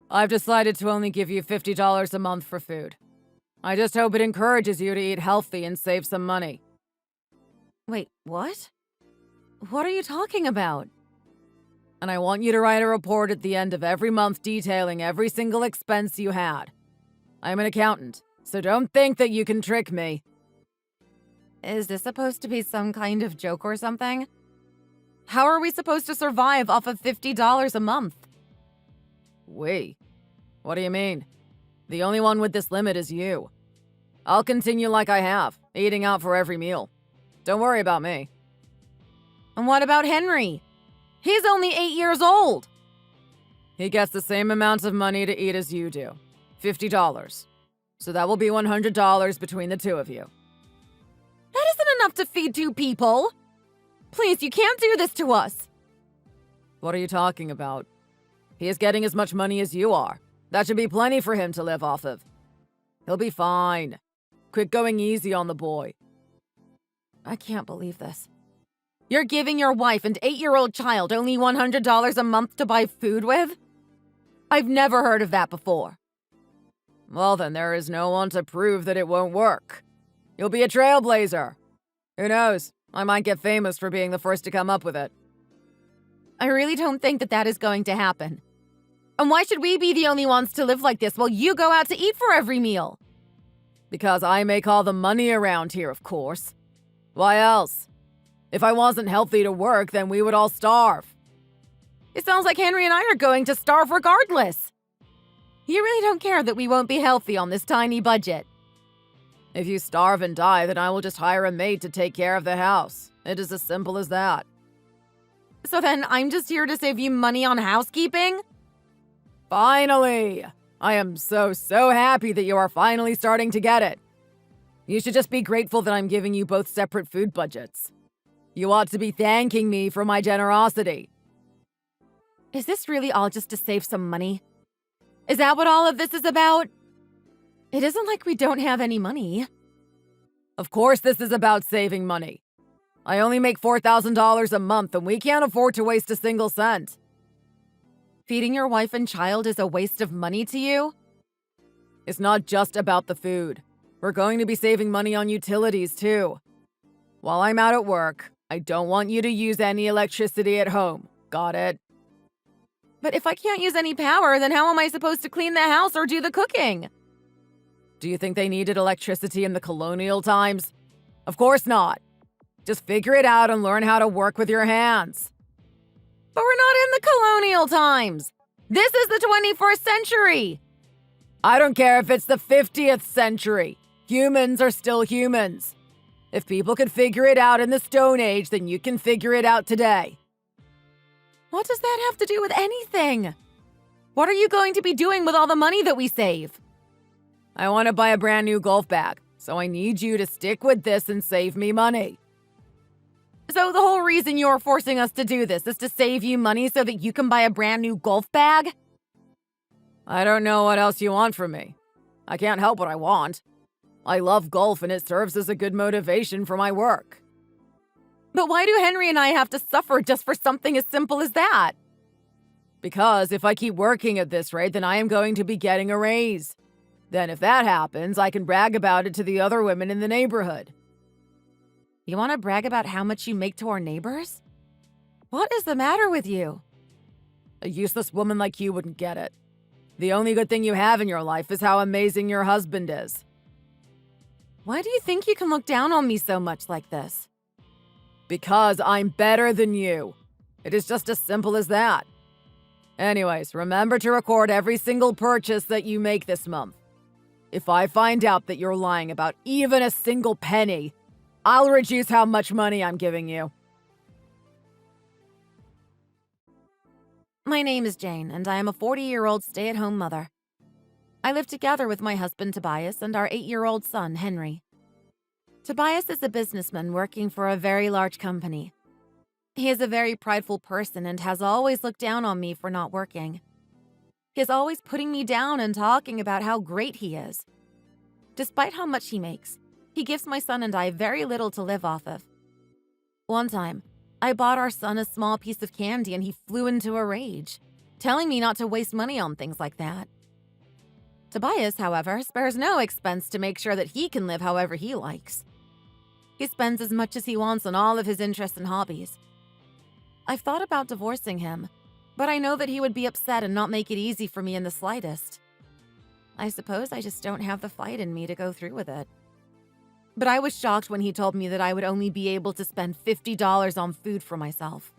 I've decided to only give you $50 a month for food. I just hope it encourages you to eat healthy and save some money. Wait, what? What are you talking about? And I want you to write a report at the end of every month detailing every single expense you had. I'm an accountant, so don't think that you can trick me. Is this supposed to be some kind of joke or something? How are we supposed to survive off of $50 a month? We? What do you mean? The only one with this limit is you. I'll continue like I have, eating out for every meal. Don't worry about me. And what about Henry? He's only 8 years old. He gets the same amount of money to eat as you do. $50. So that will be $100 between the two of you. That isn't enough to feed 2 people. Please, you can't do this to us. What are you talking about? He is getting as much money as you are. That should be plenty for him to live off of. He'll be fine. Quit going easy on the boy. I can't believe this. You're giving your wife and 8-year-old child only $100 a month to buy food with? I've never heard of that before. Well, then there is no one to prove that it won't work. You'll be a trailblazer. Who knows? I might get famous for being the first to come up with it. I really don't think that that is going to happen. And why should we be the only ones to live like this while you go out to eat for every meal? Because I make all the money around here, of course. Why else? If I wasn't healthy to work, then we would all starve. It sounds like Henry and I are going to starve regardless. You really don't care that we won't be healthy on this tiny budget. If you starve and die, then I will just hire a maid to take care of the house. It is as simple as that. So then I'm just here to save you money on housekeeping? Finally! I am so happy that you are finally starting to get it. You should just be grateful that I'm giving you both separate food budgets. You ought to be thanking me for my generosity. Is this really all just to save some money? Is that what all of this is about? It isn't like we don't have any money. Of course this is about saving money. I only make $4,000 a month and we can't afford to waste a single cent. Feeding your wife and child is a waste of money to you? It's not just about the food. We're going to be saving money on utilities too. While I'm out at work, I don't want you to use any electricity at home. Got it? But if I can't use any power, then how am I supposed to clean the house or do the cooking? Do you think they needed electricity in the colonial times? Of course not. Just figure it out and learn how to work with your hands. But we're not in the colonial times. This is the 21st century. I don't care if it's the 50th century. Humans are still humans. If people could figure it out in the Stone Age, then you can figure it out today. What does that have to do with anything? What are you going to be doing with all the money that we save? I want to buy a brand new golf bag, so I need you to stick with this and save me money. So the whole reason you're forcing us to do this is to save you money so that you can buy a brand new golf bag? I don't know what else you want from me. I can't help what I want. I love golf and it serves as a good motivation for my work. But why do Henry and I have to suffer just for something as simple as that? Because if I keep working at this rate, then I am going to be getting a raise. Then if that happens, I can brag about it to the other women in the neighborhood. You want to brag about how much you make to our neighbors? What is the matter with you? A useless woman like you wouldn't get it. The only good thing you have in your life is how amazing your husband is. Why do you think you can look down on me so much like this? Because I'm better than you. It is just as simple as that. Anyways, remember to record every single purchase that you make this month. If I find out that you're lying about even a single penny, I'll reduce how much money I'm giving you. My name is Jane, and I am a 40-year-old stay-at-home mother. I live together with my husband Tobias and our 8-year-old son Henry. Tobias is a businessman working for a very large company. He is a very prideful person and has always looked down on me for not working. He is always putting me down and talking about how great he is. Despite how much he makes, he gives my son and I very little to live off of. One time, I bought our son a small piece of candy and he flew into a rage. telling me not to waste money on things like that. Tobias, however, spares no expense to make sure that he can live however he likes. He spends as much as he wants on all of his interests and hobbies. I've thought about divorcing him, but I know that he would be upset and not make it easy for me in the slightest. I suppose I just don't have the fight in me to go through with it. But I was shocked when he told me that I would only be able to spend $50 on food for myself.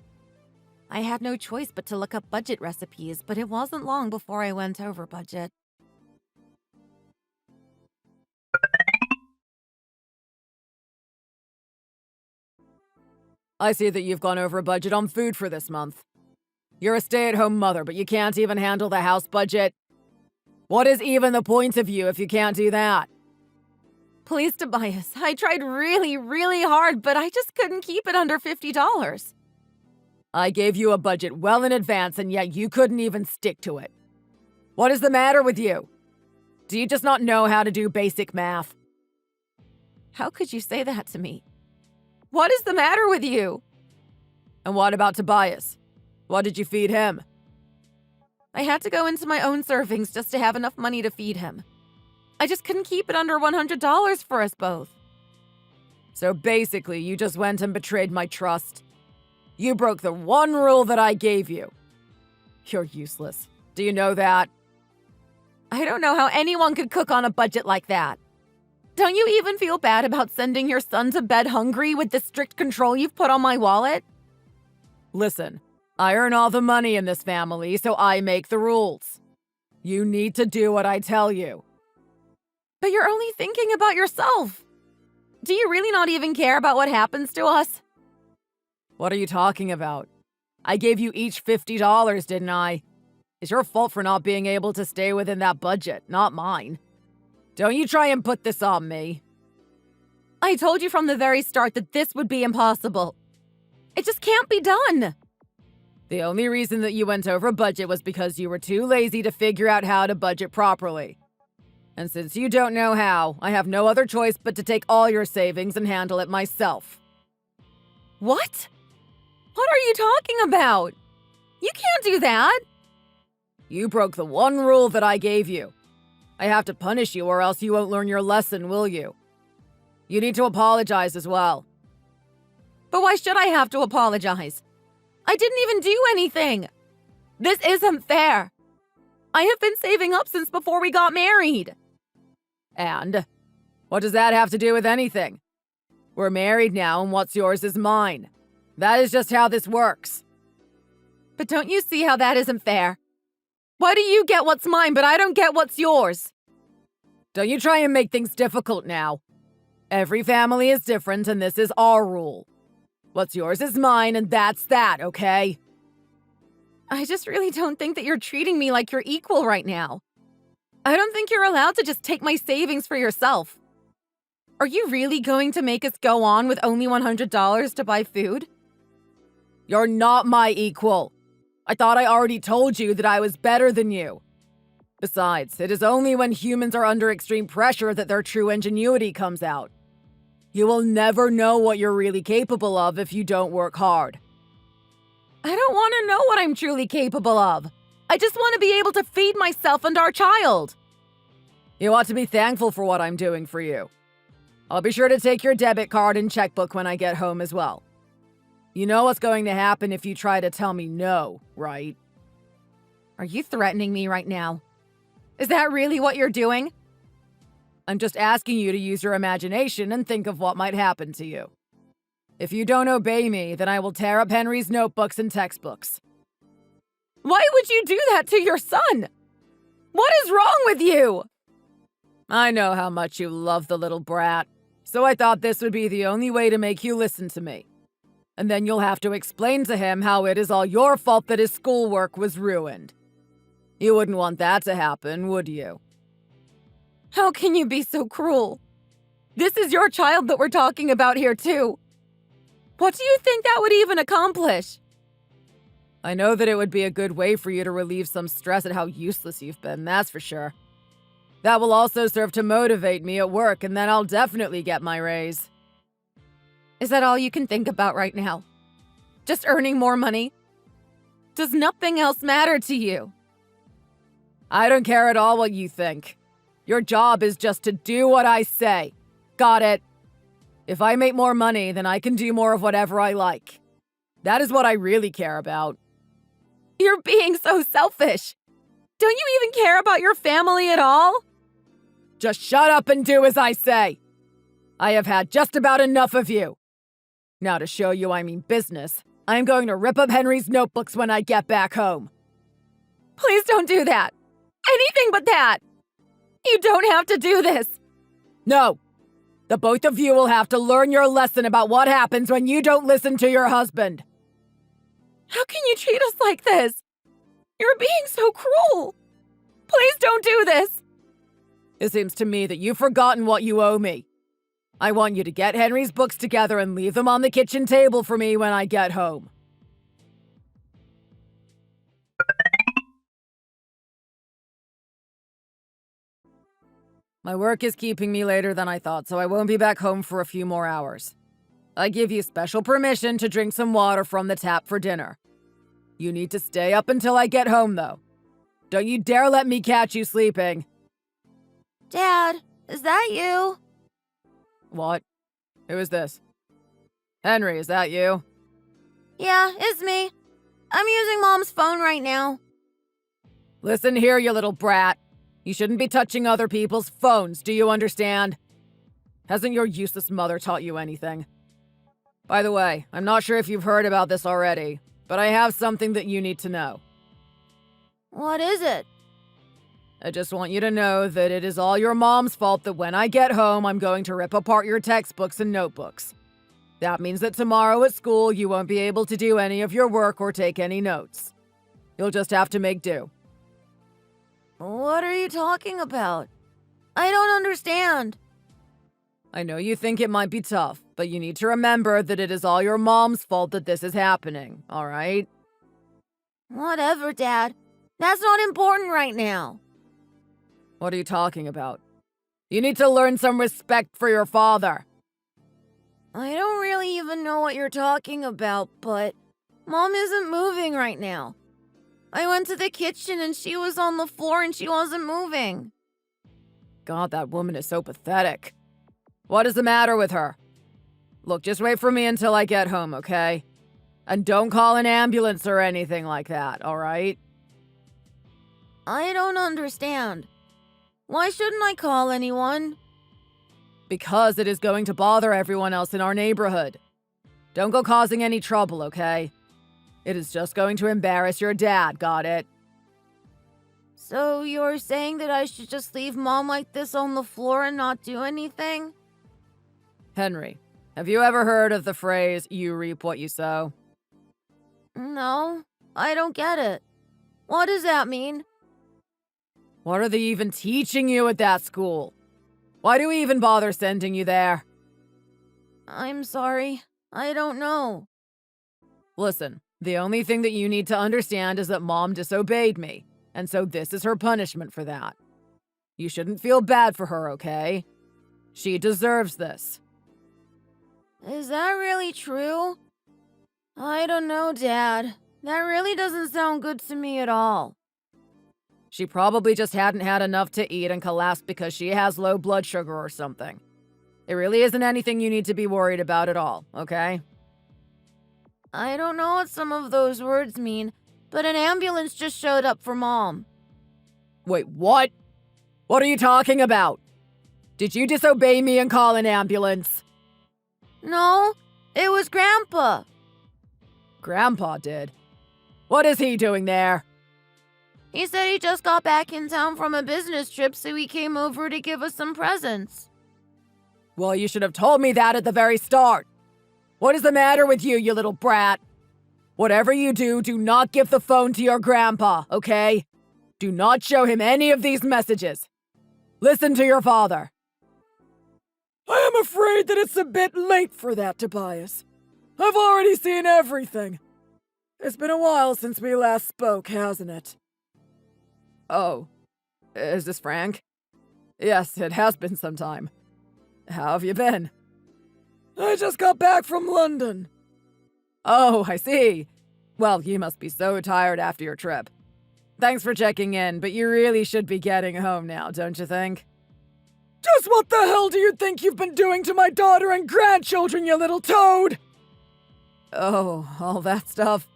I had no choice but to look up budget recipes, but it wasn't long before I went over budget. I see that you've gone over budget on food for this month. You're a stay-at-home mother, but you can't even handle the house budget. What is even the point of you if you can't do that? Please, Tobias, I tried really, really hard, but I just couldn't keep it under $50. I gave you a budget well in advance, and yet you couldn't even stick to it. What is the matter with you? Do you just not know how to do basic math? How could you say that to me? What is the matter with you? And what about Tobias? What did you feed him? I had to go into my own servings just to have enough money to feed him. I just couldn't keep it under $100 for us both. So basically, you just went and betrayed my trust. You broke the one rule that I gave you. You're useless. Do you know that? I don't know how anyone could cook on a budget like that. Don't you even feel bad about sending your son to bed hungry with the strict control you've put on my wallet? Listen, I earn all the money in this family, so I make the rules. You need to do what I tell you. But you're only thinking about yourself. Do you really not even care about what happens to us? What are you talking about? I gave you each $50, didn't I? It's your fault for not being able to stay within that budget, not mine. Don't you try and put this on me. I told you from the very start that this would be impossible. It just can't be done. The only reason that you went over budget was because you were too lazy to figure out how to budget properly. And since you don't know how, I have no other choice but to take all your savings and handle it myself. What? What are you talking about? You can't do that. You broke the one rule that I gave you. I have to punish you or else you won't learn your lesson, will you? You need to apologize as well. But why should I have to apologize? I didn't even do anything. This isn't fair. I have been saving up since before we got married. And? What does that have to do with anything? We're married now, and what's yours is mine. That is just how this works. But don't you see how that isn't fair? Why do you get what's mine, but I don't get what's yours? Don't you try and make things difficult now. Every family is different, and this is our rule. What's yours is mine, and that's that, okay? I just really don't think that you're treating me like you're equal right now. I don't think you're allowed to just take my savings for yourself. Are you really going to make us go on with only $100 to buy food? You're not my equal. I thought I already told you that I was better than you. Besides, it is only when humans are under extreme pressure that their true ingenuity comes out. You will never know what you're really capable of if you don't work hard. I don't want to know what I'm truly capable of. I just want to be able to feed myself and our child. You ought to be thankful for what I'm doing for you. I'll be sure to take your debit card and checkbook when I get home as well. You know what's going to happen if you try to tell me no, right? Are you threatening me right now? Is that really what you're doing? I'm just asking you to use your imagination and think of what might happen to you. If you don't obey me, then I will tear up Henry's notebooks and textbooks. Why would you do that to your son? What is wrong with you? I know how much you love the little brat, so I thought this would be the only way to make you listen to me. And then you'll have to explain to him how it is all your fault that his schoolwork was ruined. You wouldn't want that to happen, would you? How can you be so cruel? This is your child that we're talking about here, too. What do you think that would even accomplish? I know that it would be a good way for you to relieve some stress at how useless you've been, that's for sure. That will also serve to motivate me at work, and then I'll definitely get my raise. Is that all you can think about right now? Just earning more money? Does nothing else matter to you? I don't care at all what you think. Your job is just to do what I say. Got it? If I make more money, then I can do more of whatever I like. That is what I really care about. You're being so selfish. Don't you even care about your family at all? Just shut up and do as I say. I have had just about enough of you. Now to show you I mean business, I'm going to rip up Henry's notebooks when I get back home. Please don't do that. Anything but that. You don't have to do this. No. The both of you will have to learn your lesson about what happens when you don't listen to your husband. How can you treat us like this? You're being so cruel. Please don't do this. It seems to me that you've forgotten what you owe me. I want you to get Henry's books together and leave them on the kitchen table for me when I get home. My work is keeping me later than I thought, so I won't be back home for a few more hours. I give you special permission to drink some water from the tap for dinner. You need to stay up until I get home, though. Don't you dare let me catch you sleeping. Dad, is that you? What? Who is this? Henry, is that you? Yeah, it's me. I'm using Mom's phone right now. Listen here, you little brat. You shouldn't be touching other people's phones, do you understand? Hasn't your useless mother taught you anything? By the way, I'm not sure if you've heard about this already, but I have something that you need to know. What is it? I just want you to know that it is all your mom's fault that when I get home, I'm going to rip apart your textbooks and notebooks. That means that tomorrow at school, you won't be able to do any of your work or take any notes. You'll just have to make do. What are you talking about? I don't understand. I know you think it might be tough, but you need to remember that it is all your mom's fault that this is happening, all right? Whatever, Dad. That's not important right now. What are you talking about? You need to learn some respect for your father. I don't really even know what you're talking about, but Mom isn't moving right now. I went to the kitchen and she was on the floor and she wasn't moving. God, that woman is so pathetic. What is the matter with her? Look, just wait for me until I get home, okay? And don't call an ambulance or anything like that, all right? I don't understand. Why shouldn't I call anyone? Because it is going to bother everyone else in our neighborhood. Don't go causing any trouble, okay? It is just going to embarrass your dad, got it? So you're saying that I should just leave Mom like this on the floor and not do anything? Henry, have you ever heard of the phrase, you reap what you sow? No, I don't get it. What does that mean? What are they even teaching you at that school? Why do we even bother sending you there? I'm sorry. I don't know. Listen, the only thing that you need to understand is that Mom disobeyed me, and so this is her punishment for that. You shouldn't feel bad for her, okay? She deserves this. Is that really true? I don't know, Dad. That really doesn't sound good to me at all. She probably just hadn't had enough to eat and collapsed because she has low blood sugar or something. It really isn't anything you need to be worried about at all, okay? I don't know what some of those words mean, but an ambulance just showed up for Mom. Wait, what? What are you talking about? Did you disobey me and call an ambulance? No, it was Grandpa. Grandpa did? What is he doing there? He said he just got back in town from a business trip, so he came over to give us some presents. Well, you should have told me that at the very start. What is the matter with you, you little brat? Whatever you do, do not give the phone to your grandpa, okay? Do not show him any of these messages. Listen to your father. I am afraid that it's a bit late for that, Tobias. I've already seen everything. It's been a while since we last spoke, hasn't it? Oh, is this Frank? Yes, it has been some time. How have you been? I just got back from London. Oh, I see. Well, you must be so tired after your trip. Thanks for checking in, but you really should be getting home now, don't you think? Just what the hell do you think you've been doing to my daughter and grandchildren, you little toad? Oh, all that stuff.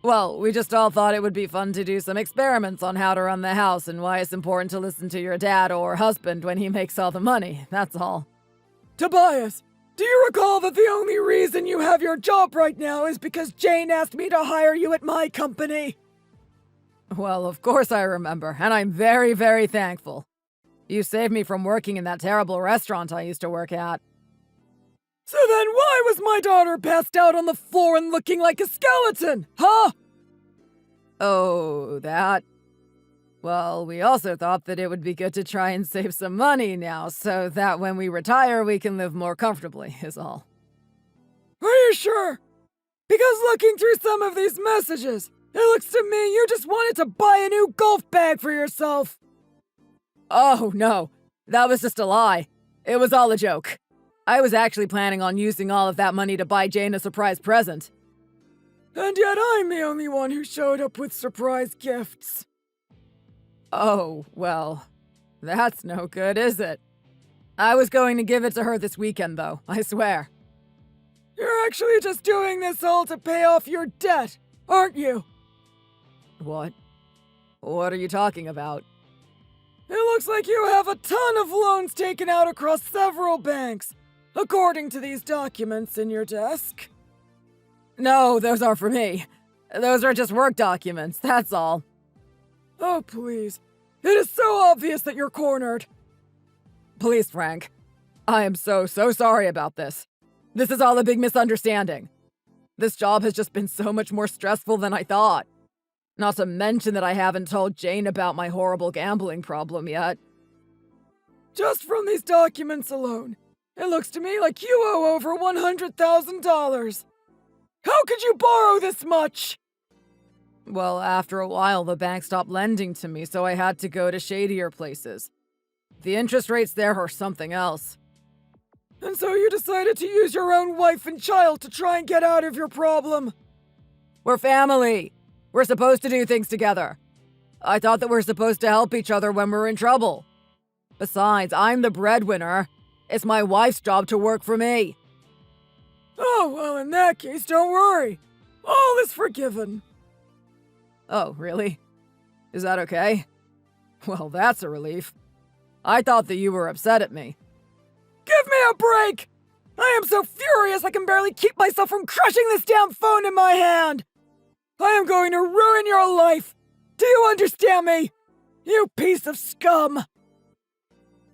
Well, we just all thought it would be fun to do some experiments on how to run the house and why it's important to listen to your dad or husband when he makes all the money, that's all. Tobias, do you recall that the only reason you have your job right now is because Jane asked me to hire you at my company? Well, of course I remember, and I'm very, very thankful. You saved me from working in that terrible restaurant I used to work at. So then why was my daughter passed out on the floor and looking like a skeleton, huh? Oh, that? Well, we also thought that it would be good to try and save some money now, so that when we retire we can live more comfortably, is all. Are you sure? Because looking through some of these messages, it looks to me you just wanted to buy a new golf bag for yourself. Oh, no. That was just a lie. It was all a joke. I was actually planning on using all of that money to buy Jane a surprise present. And yet I'm the only one who showed up with surprise gifts. Oh, well, that's no good, is it? I was going to give it to her this weekend, though, I swear. You're actually just doing this all to pay off your debt, aren't you? What? What are you talking about? It looks like you have a ton of loans taken out across several banks, according to these documents in your desk. No, those aren't for me. Those are just work documents, that's all. Oh, please. It is so obvious that you're cornered. Please, Frank. I am so sorry about this. This is all a big misunderstanding. This job has just been so much more stressful than I thought. Not to mention that I haven't told Jane about my horrible gambling problem yet. Just from these documents alone, it looks to me like you owe over $100,000. How could you borrow this much? Well, after a while, the bank stopped lending to me, so I had to go to shadier places. The interest rates there are something else. And so you decided to use your own wife and child to try and get out of your problem? We're family. We're supposed to do things together. I thought that we're supposed to help each other when we're in trouble. Besides, I'm the breadwinner. It's my wife's job to work for me. Oh, well, in that case, don't worry. All is forgiven. Oh, really? Is that okay? Well, that's a relief. I thought that you were upset at me. Give me a break! I am so furious I can barely keep myself from crushing this damn phone in my hand! I am going to ruin your life! Do you understand me? You piece of scum!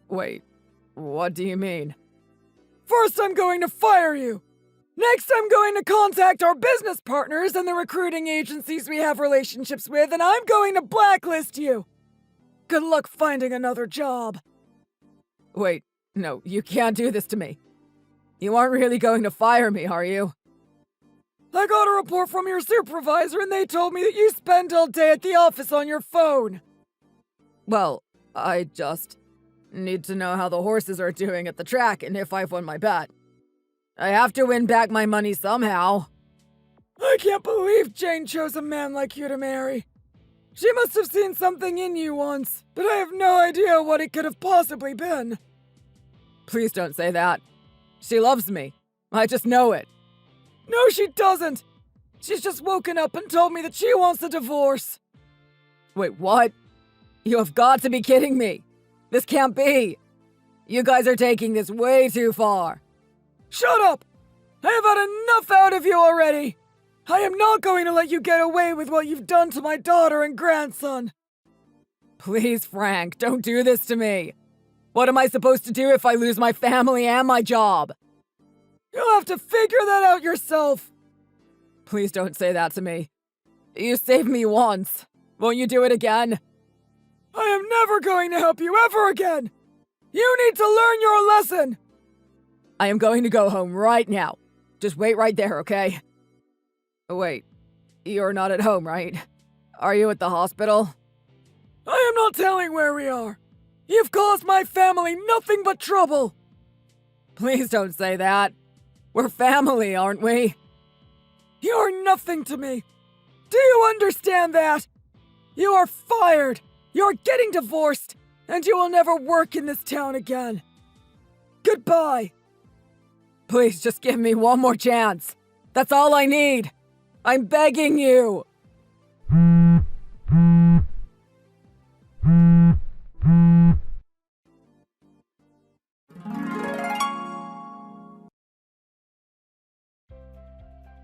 Wait, what do you mean? First, I'm going to fire you. Next, I'm going to contact our business partners and the recruiting agencies we have relationships with, and I'm going to blacklist you. Good luck finding another job. Wait, no, you can't do this to me. You aren't really going to fire me, are you? I got a report from your supervisor and they told me that you spend all day at the office on your phone. Well, I just need to know how the horses are doing at the track and if I've won my bet. I have to win back my money somehow. I can't believe Jane chose a man like you to marry. She must have seen something in you once, but I have no idea what it could have possibly been. Please don't say that. She loves me. I just know it. No, she doesn't. She's just woken up and told me that she wants a divorce. Wait, what? You have got to be kidding me. This can't be. You guys are taking this way too far. Shut up! I have had enough out of you already! I am not going to let you get away with what you've done to my daughter and grandson! Please, Frank, don't do this to me. What am I supposed to do if I lose my family and my job? You'll have to figure that out yourself! Please don't say that to me. You saved me once. Won't you do it again? I am never going to help you ever again! You need to learn your lesson! I am going to go home right now. Just wait right there, okay? Wait, you're not at home, right? Are you at the hospital? I am not telling where we are. You've caused my family nothing but trouble. Please don't say that. We're family, aren't we? You're nothing to me. Do you understand that? You are fired! You're getting divorced! And you will never work in this town again! Goodbye! Please just give me one more chance. That's all I need. I'm begging you.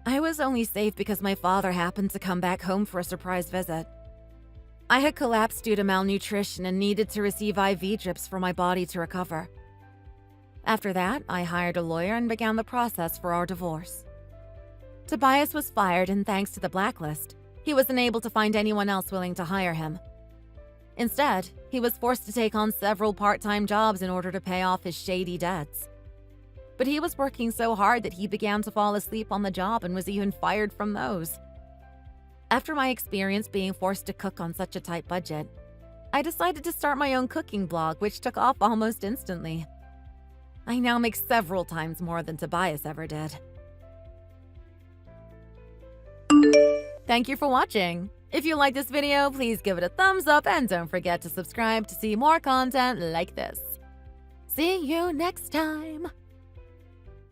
I was only safe because my father happened to come back home for a surprise visit. I had collapsed due to malnutrition and needed to receive IV drips for my body to recover. After that, I hired a lawyer and began the process for our divorce. Tobias was fired, and thanks to the blacklist, he wasn't able to find anyone else willing to hire him. Instead, he was forced to take on several part-time jobs in order to pay off his shady debts. But he was working so hard that he began to fall asleep on the job and was even fired from those. After my experience being forced to cook on such a tight budget, I decided to start my own cooking blog, which took off almost instantly. I now make several times more than Tobias ever did. Thank you for watching. If you like this video, please give it a thumbs up and don't forget to subscribe to see more content like this. See you next time!